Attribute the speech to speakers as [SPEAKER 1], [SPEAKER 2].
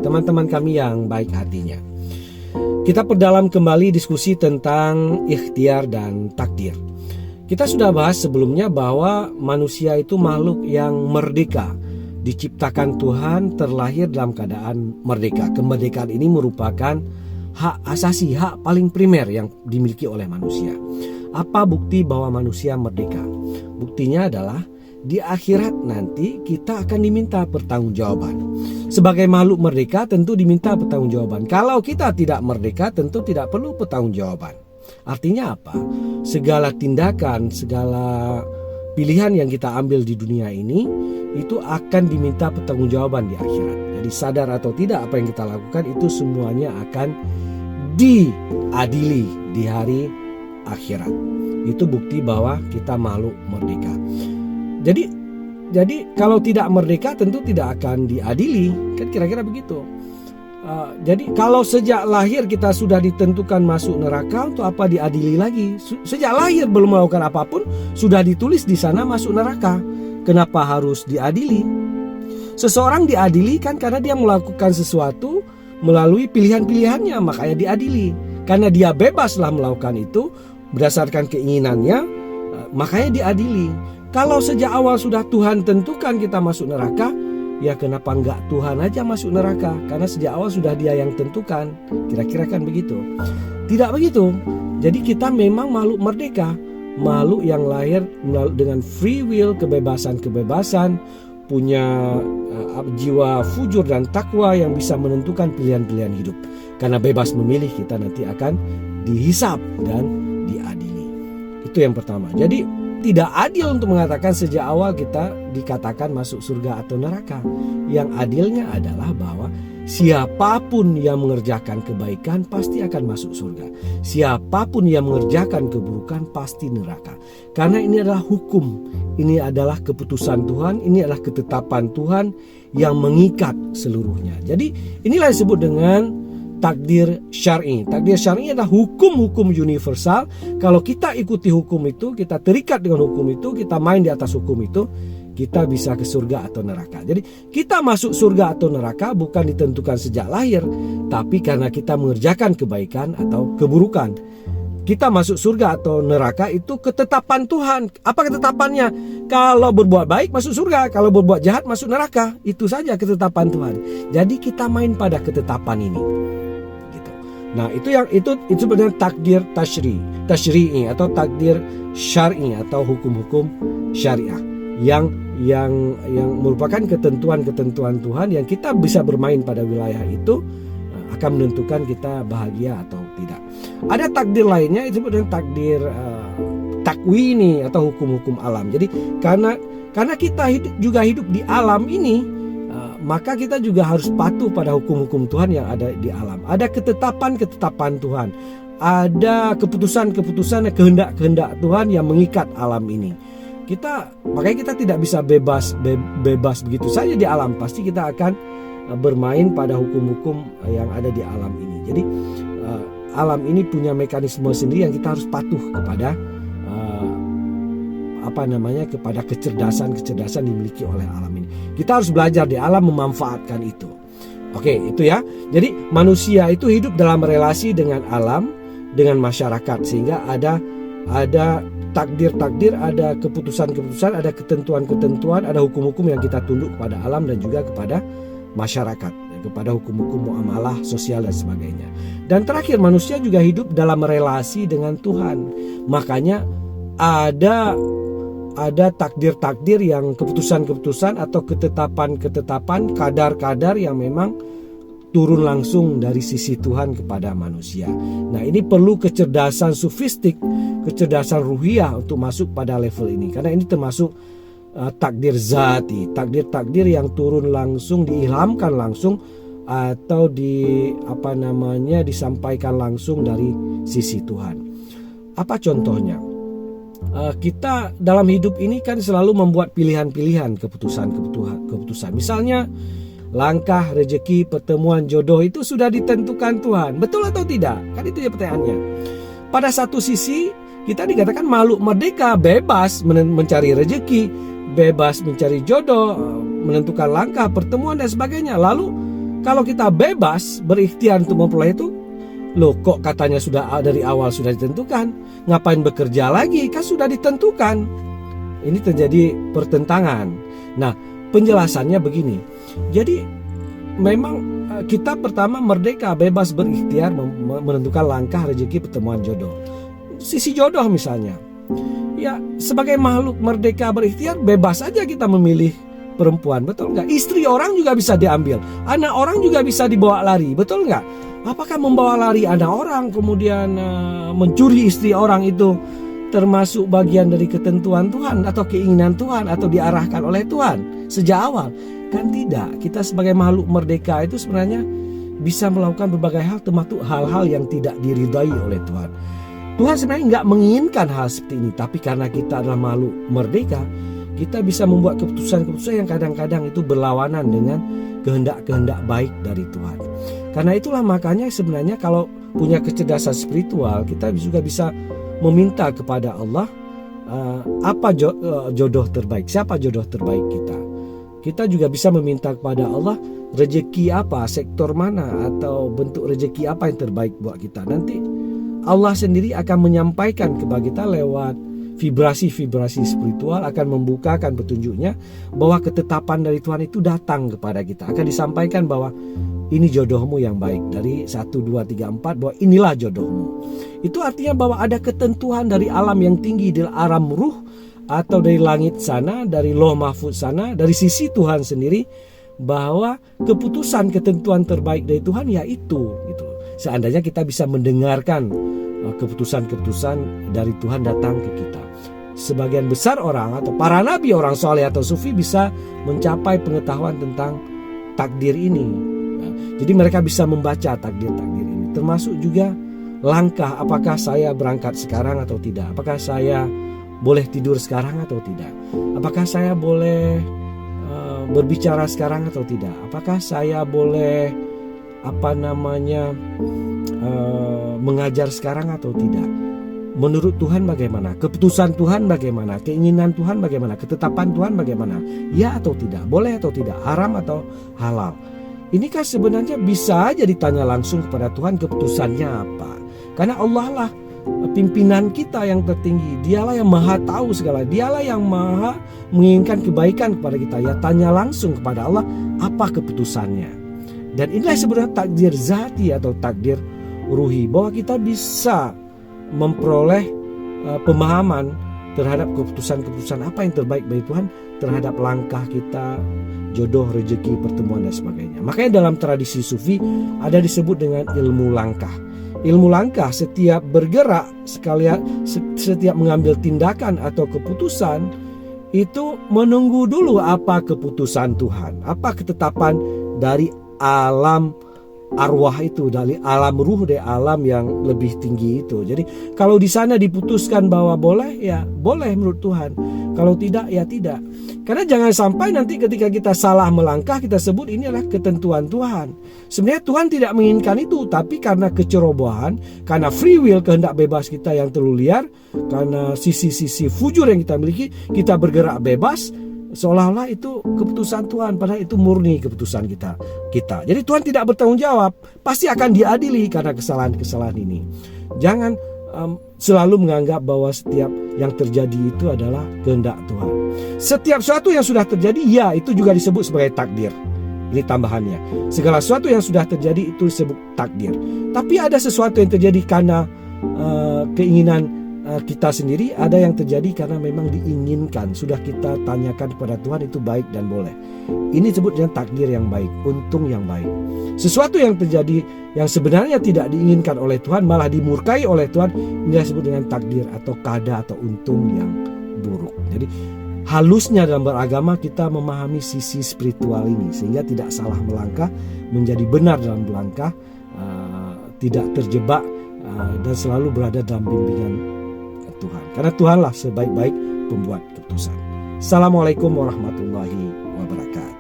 [SPEAKER 1] teman-teman kami yang baik hatinya. Kita perdalam kembali diskusi tentang ikhtiar dan takdir. Kita sudah bahas sebelumnya bahwa manusia itu makhluk yang merdeka. Diciptakan Tuhan, terlahir dalam keadaan merdeka. Kemerdekaan ini merupakan hak asasi, hak paling primer yang dimiliki oleh manusia. Apa bukti bahwa manusia merdeka? Buktinya adalah di akhirat nanti kita akan diminta pertanggungjawaban. Sebagai makhluk merdeka tentu diminta pertanggungjawaban. Kalau kita tidak merdeka tentu tidak perlu pertanggungjawaban. Artinya apa? Segala tindakan, segala pilihan yang kita ambil di dunia ini itu akan diminta pertanggungjawaban di akhirat. Jadi sadar atau tidak apa yang kita lakukan itu semuanya akan diadili di hari akhirat. Itu bukti bahwa kita makhluk merdeka. Jadi kalau tidak merdeka tentu tidak akan diadili, kan kira-kira begitu. Jadi kalau sejak lahir kita sudah ditentukan masuk neraka, untuk apa diadili lagi? Sejak lahir belum melakukan apapun sudah ditulis di sana masuk neraka. Kenapa harus diadili? Seseorang diadili kan karena dia melakukan sesuatu melalui pilihan-pilihannya, makanya diadili. Karena dia bebaslah melakukan itu berdasarkan keinginannya, makanya diadili. Kalau sejak awal sudah Tuhan tentukan kita masuk neraka, ya kenapa enggak Tuhan aja masuk neraka? Karena sejak awal sudah Dia yang tentukan. Kira-kira kan begitu. Tidak begitu. Jadi kita memang makhluk merdeka, makhluk yang lahir dengan free will, kebebasan-kebebasan, punya jiwa fujur dan takwa yang bisa menentukan pilihan-pilihan hidup. Karena bebas memilih, kita nanti akan dihisap dan diadili. Itu yang pertama. Jadi tidak adil untuk mengatakan sejak awal kita dikatakan masuk surga atau neraka. Yang adilnya adalah bahwa siapapun yang mengerjakan kebaikan pasti akan masuk surga. Siapapun yang mengerjakan keburukan pasti neraka. Karena ini adalah hukum. Ini adalah keputusan Tuhan. Ini adalah ketetapan Tuhan yang mengikat seluruhnya. Jadi inilah disebut dengan takdir syar'i. Takdir syar'i adalah hukum-hukum universal. Kalau kita ikuti hukum itu, kita terikat dengan hukum itu, kita main di atas hukum itu, kita bisa ke surga atau neraka. Jadi kita masuk surga atau neraka bukan ditentukan sejak lahir, tapi karena kita mengerjakan kebaikan atau keburukan. Kita masuk surga atau neraka itu ketetapan Tuhan. Apa ketetapannya? Kalau berbuat baik masuk surga, kalau berbuat jahat masuk neraka. Itu saja ketetapan Tuhan. Jadi kita main pada ketetapan ini. Nah, itu sebenarnya takdir tasyri'i atau takdir syar'i atau hukum-hukum syariah yang merupakan ketentuan-ketentuan Tuhan yang kita bisa bermain pada wilayah itu akan menentukan kita bahagia atau tidak. Ada takdir lainnya itu sebenarnya takdir takwini atau hukum-hukum alam. Jadi karena kita juga hidup di alam ini, maka kita juga harus patuh pada hukum-hukum Tuhan yang ada di alam. Ada ketetapan-ketetapan Tuhan. Ada keputusan-keputusan, kehendak-kehendak Tuhan yang mengikat alam ini. Makanya kita tidak bisa bebas begitu saja di alam. Pasti kita akan bermain pada hukum-hukum yang ada di alam ini. Jadi alam ini punya mekanisme sendiri yang kita harus patuh kepada kepada kecerdasan dimiliki oleh alam ini. Kita harus belajar di alam memanfaatkan itu. Oke, itu ya. Jadi manusia itu hidup dalam relasi dengan alam, dengan masyarakat, sehingga ada takdir-takdir, ada keputusan-keputusan, ada ketentuan-ketentuan, ada hukum-hukum yang kita tunduk kepada alam dan juga kepada masyarakat, kepada hukum-hukum muamalah sosial dan sebagainya. Dan terakhir, manusia juga hidup dalam relasi dengan Tuhan. Makanya ada takdir-takdir yang keputusan-keputusan atau ketetapan-ketetapan, kadar-kadar yang memang turun langsung dari sisi Tuhan kepada manusia. Nah, ini perlu kecerdasan sufistik, kecerdasan ruhiyah untuk masuk pada level ini. Karena ini termasuk takdir zati, takdir-takdir yang turun langsung, diilhamkan langsung atau disampaikan langsung dari sisi Tuhan. Apa contohnya? Kita dalam hidup ini kan selalu membuat pilihan-pilihan, keputusan. Misalnya langkah, rezeki, pertemuan, jodoh itu sudah ditentukan Tuhan. Betul atau tidak? Kan itu ya pertanyaannya. Pada satu sisi kita dikatakan makhluk merdeka, bebas mencari rezeki, bebas mencari jodoh, menentukan langkah, pertemuan dan sebagainya. Lalu Kalau kita bebas berikhtiar untuk memperoleh itu, loh kok katanya sudah dari awal sudah ditentukan, ngapain bekerja lagi, kan sudah ditentukan. Ini terjadi pertentangan. Nah, penjelasannya begini. Jadi memang kita pertama merdeka, bebas berikhtiar menentukan langkah rezeki pertemuan jodoh. Sisi jodoh misalnya, ya sebagai makhluk merdeka berikhtiar, bebas aja kita memilih perempuan, betul nggak? Istri orang juga bisa diambil, anak orang juga bisa dibawa lari, betul nggak? Apakah membawa lari anak orang kemudian mencuri istri orang itu termasuk bagian dari ketentuan Tuhan atau keinginan Tuhan atau diarahkan oleh Tuhan sejak awal? Kan tidak. Kita sebagai makhluk merdeka itu sebenarnya bisa melakukan berbagai hal, termasuk hal-hal yang tidak diridai oleh Tuhan. Tuhan sebenarnya nggak menginginkan hal seperti ini, tapi karena kita adalah makhluk merdeka, kita bisa membuat keputusan-keputusan yang kadang-kadang itu berlawanan dengan kehendak-kehendak baik dari Tuhan. Karena itulah makanya sebenarnya kalau punya kecerdasan spiritual, kita juga bisa meminta kepada Allah apa jodoh terbaik, siapa jodoh terbaik kita. Kita juga bisa meminta kepada Allah rezeki apa, sektor mana, atau bentuk rezeki apa yang terbaik buat kita. Nanti Allah sendiri akan menyampaikan kepada kita lewat vibrasi-vibrasi spiritual, akan membukakan petunjuknya bahwa ketetapan dari Tuhan itu datang kepada kita. Akan disampaikan bahwa ini jodohmu yang baik dari 1, 2, 3, 4, bahwa inilah jodohmu. Itu artinya bahwa ada ketentuan dari alam yang tinggi, dari alam ruh, atau dari langit sana, dari Lauh Mahfuz sana, dari sisi Tuhan sendiri, bahwa keputusan ketentuan terbaik dari Tuhan yaitu gitu. Seandainya kita bisa mendengarkan keputusan-keputusan dari Tuhan datang ke kita. Sebagian besar orang atau para nabi, orang soleh atau sufi bisa mencapai pengetahuan tentang takdir ini. Nah, jadi mereka bisa membaca takdir-takdir ini, termasuk juga langkah apakah saya berangkat sekarang atau tidak, apakah saya boleh tidur sekarang atau tidak, apakah saya boleh berbicara sekarang atau tidak, apakah saya boleh mengajar sekarang atau tidak. Menurut Tuhan bagaimana, keputusan Tuhan bagaimana, keinginan Tuhan bagaimana, ketetapan Tuhan bagaimana, ya atau tidak, boleh atau tidak, haram atau halal. Ini kan sebenarnya bisa aja ditanya langsung kepada Tuhan keputusannya apa. Karena Allah lah pimpinan kita yang tertinggi, dialah yang maha tahu segala, dialah yang maha menginginkan kebaikan kepada kita. Ya tanya langsung kepada Allah apa keputusannya. Dan inilah sebenarnya takdir zati atau takdir ruhi, bahwa kita bisa memperoleh pemahaman terhadap keputusan-keputusan apa yang terbaik bagi Tuhan terhadap langkah kita, jodoh, rezeki, pertemuan dan sebagainya. Makanya dalam tradisi sufi ada disebut dengan ilmu langkah. Ilmu langkah, setiap bergerak, setiap mengambil tindakan atau keputusan, itu menunggu dulu apa keputusan Tuhan, apa ketetapan dari alam arwah itu, dari alam ruh, dari alam yang lebih tinggi itu. Jadi kalau di sana diputuskan bahwa boleh, ya boleh menurut Tuhan. Kalau tidak, ya tidak. Karena jangan sampai nanti ketika kita salah melangkah, kita sebut ini adalah ketentuan Tuhan. Sebenarnya Tuhan tidak menginginkan itu, tapi karena kecerobohan, karena free will, kehendak bebas kita yang terlalu liar, karena sisi-sisi fujur yang kita miliki, kita bergerak bebas, seolah-olah itu keputusan Tuhan, padahal itu murni keputusan kita. Jadi Tuhan tidak bertanggung jawab, pasti akan diadili karena kesalahan-kesalahan ini. Jangan selalu menganggap bahwa setiap yang terjadi itu adalah kehendak Tuhan. Setiap sesuatu yang sudah terjadi, ya itu juga disebut sebagai takdir. Ini tambahannya. Segala sesuatu yang sudah terjadi itu disebut takdir. Tapi ada sesuatu yang terjadi karena keinginan kita sendiri, ada yang terjadi karena memang diinginkan, sudah kita tanyakan kepada Tuhan itu baik dan boleh. Ini disebut dengan takdir yang baik, untung yang baik. Sesuatu yang terjadi yang sebenarnya tidak diinginkan oleh Tuhan, malah dimurkai oleh Tuhan, ini disebut dengan takdir atau kada atau untung yang buruk. Jadi halusnya dalam beragama kita memahami sisi spiritual ini, sehingga tidak salah melangkah, menjadi benar dalam melangkah, tidak terjebak, dan selalu berada dalam bimbingan Tuhan. Karena Tuhanlah sebaik-baik pembuat keputusan. Assalamualaikum warahmatullahi wabarakatuh.